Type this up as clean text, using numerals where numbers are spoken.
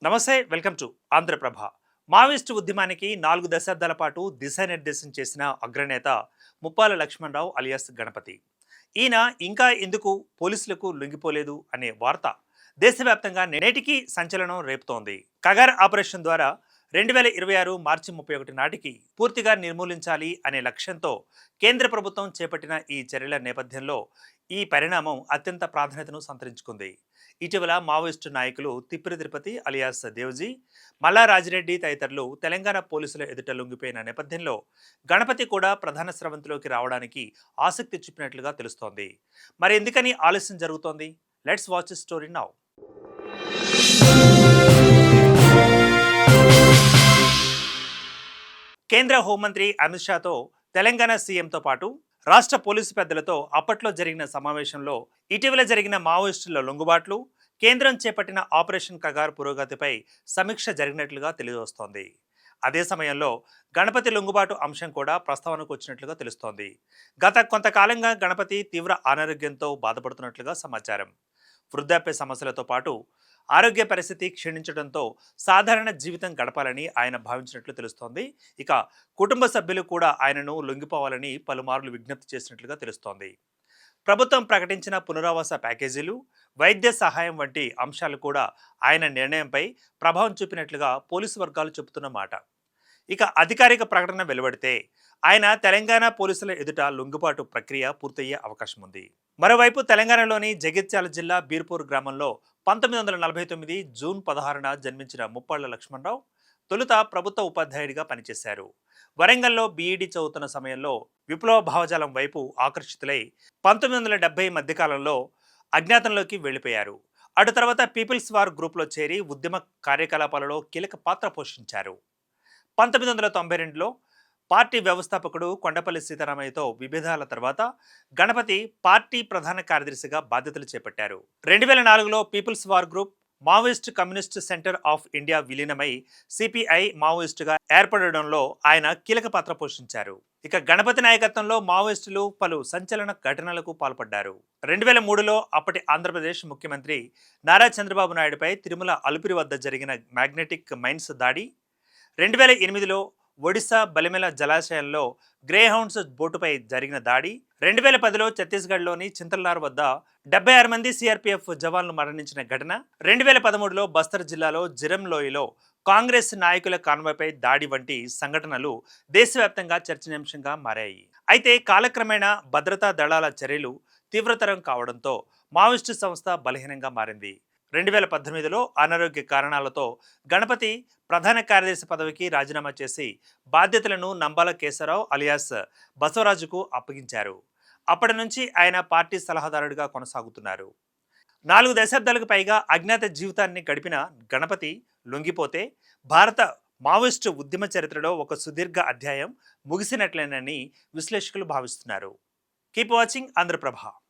నమస్తే, welcome to Andhraprabha. Maoist ఉద్యమానికి 4 దశాబ్దాల పాటు దిశానిర్దేశం చేసిన అగ్రనేత ముప్పాల లక్ష్మణరావు అలియాస్ గణపతి. ఈయన ఇంకా ఎందుకు పోలీసులకు లొంగిపోలేదు అనే వార్త దేశవ్యాప్తంగా నేటికి సంచలనం రేపుతోంది. కగార్ ఆపరేషన్ ద్వారా 2026 మార్చి 31 నాటికి పూర్తిగా నిర్మూలించాలి అనే లక్ష్యంతో కేంద్ర ప్రభుత్వం చేపట్టిన ఈ చర్యల నేపథ్యంలో ఈ పరిణామం అత్యంత ప్రాధాన్యతను సంతరించుకుంది. ఇటీవల మావోయిస్టు నాయకులు తిప్పిరి తిరుపతి అలియాస్ దేవ్జీ, మల్లా రాజిరెడ్డి తదితరులు తెలంగాణ పోలీసుల ఎదుట లొంగిపోయిన నేపథ్యంలో గణపతి కూడా ప్రధాన స్రవంతిలోకి రావడానికి ఆసక్తి చూపినట్లుగా తెలుస్తోంది. మరి ఎందుకని ఆలస్యం జరుగుతోంది? Let's watch story now. కేంద్ర హోంమంత్రి అమిత్ షాతో తెలంగాణ సీఎంతో పాటు రాష్ట్ర పోలీసు పెద్దలతో అప్పట్లో జరిగిన సమావేశంలో ఇటీవల జరిగిన మావోయిస్టుల లొంగుబాట్లు, కేంద్రం చేపట్టిన ఆపరేషన్ కగార్ పురోగతిపై సమీక్ష జరిగినట్లుగా తెలియవస్తోంది. అదే సమయంలో గణపతి లొంగుబాటు అంశం కూడా ప్రస్తావనకు వచ్చినట్లుగా తెలుస్తోంది. గత కొంతకాలంగా గణపతి తీవ్ర అనారోగ్యంతో బాధపడుతున్నట్లుగా సమాచారం. వృద్ధాప్య సమస్యలతో పాటు ఆరోగ్య పరిస్థితి క్షీణించడంతో సాధారణ జీవితం గడపాలని ఆయన భావించినట్లు తెలుస్తోంది. ఇక కుటుంబ సభ్యులు కూడా ఆయనను లొంగిపోవాలని పలుమార్లు విజ్ఞప్తి చేసినట్లుగా తెలుస్తోంది. ప్రభుత్వం ప్రకటించిన పునరావాస ప్యాకేజీలు, వైద్య సహాయం వంటి అంశాలు కూడా ఆయన నిర్ణయంపై ప్రభావం చూపినట్లుగా పోలీసు వర్గాలు చెబుతున్న మాట. ఇక అధికారిక ప్రకటన వెలువడితే ఆయన తెలంగాణ పోలీసుల ఎదుట లొంగుబాటు ప్రక్రియ పూర్తయ్యే అవకాశం ఉంది. మరోవైపు తెలంగాణలోని జగిత్యాల జిల్లా బీర్పూర్ గ్రామంలో 1949 జూన్ 16న జన్మించిన ముప్పాళ్ల లక్ష్మణరావు తొలుత ప్రభుత్వ ఉపాధ్యాయుడిగా పనిచేశారు. వరంగల్లో బీఈడీ చదువుతున్న సమయంలో విప్లవ భావజాలం వైపు ఆకర్షితులై 1970 మధ్యకాలంలో అజ్ఞాతంలోకి వెళ్లిపోయారు. అటు తర్వాత పీపుల్స్ వార్ గ్రూప్లో చేరి ఉద్యమ కార్యకలాపాలలో కీలక పాత్ర పోషించారు. 1992లో పార్టీ వ్యవస్థాపకుడు కొండపల్లి సీతారామయ్యతో విభేదాల తర్వాత గణపతి పార్టీ ప్రధాన కార్యదర్శిగా బాధ్యతలు చేపట్టారు. 2004లో people's war group Maoist communist centre of India విలీనమై సిపిఐ మావోయిస్టుగా ఏర్పడడంలో ఆయన కీలక పాత్ర పోషించారు. ఇక గణపతి నాయకత్వంలో మావోయిస్టులు పలు సంచలన ఘటనలకు పాల్పడ్డారు. 2003లో అప్పటి ఆంధ్రప్రదేశ్ ముఖ్యమంత్రి నారా చంద్రబాబు నాయుడుపై తిరుమల అలుపిరి వద్ద జరిగిన మ్యాగ్నెటిక్ మైన్స్ దాడి, 2008లో ఒడిశా బలిమెల జలాశయంలో గ్రేహౌండ్స్ బోటుపై జరిగిన దాడి, 2010లో ఛత్తీస్గఢ్లోని చింతల్నార్ వద్ద 76 మంది సిఆర్పీఎఫ్ జవాన్లు మరణించిన ఘటన, 2013లో బస్తర్ జిల్లాలో జిరం లోయలో కాంగ్రెస్ నాయకుల కాన్వాయ్పై దాడి వంటి సంఘటనలు దేశవ్యాప్తంగా చర్చనీయాంశంగా మారాయి. అయితే కాలక్రమేణా భద్రతా దళాల చర్యలు తీవ్రతరం కావడంతో మావోయిస్టు సంస్థ బలహీనంగా మారింది. 2018లో అనారోగ్య కారణాలతో గణపతి ప్రధాన కార్యదర్శి పదవికి రాజీనామా చేసి బాధ్యతలను నంబాల కేశవరావు అలియాస్ బసవరాజుకు అప్పగించారు. అప్పటి నుంచి ఆయన పార్టీ సలహాదారుడిగా కొనసాగుతున్నారు. 4 దశాబ్దాలకు పైగా అజ్ఞాత జీవితాన్ని గడిపిన గణపతి లొంగిపోతే భారత మావోయిస్టు ఉద్యమ చరిత్రలో ఒక సుదీర్ఘ అధ్యాయం ముగిసినట్లేనని విశ్లేషకులు భావిస్తున్నారు. Keep watching Andhraprabha.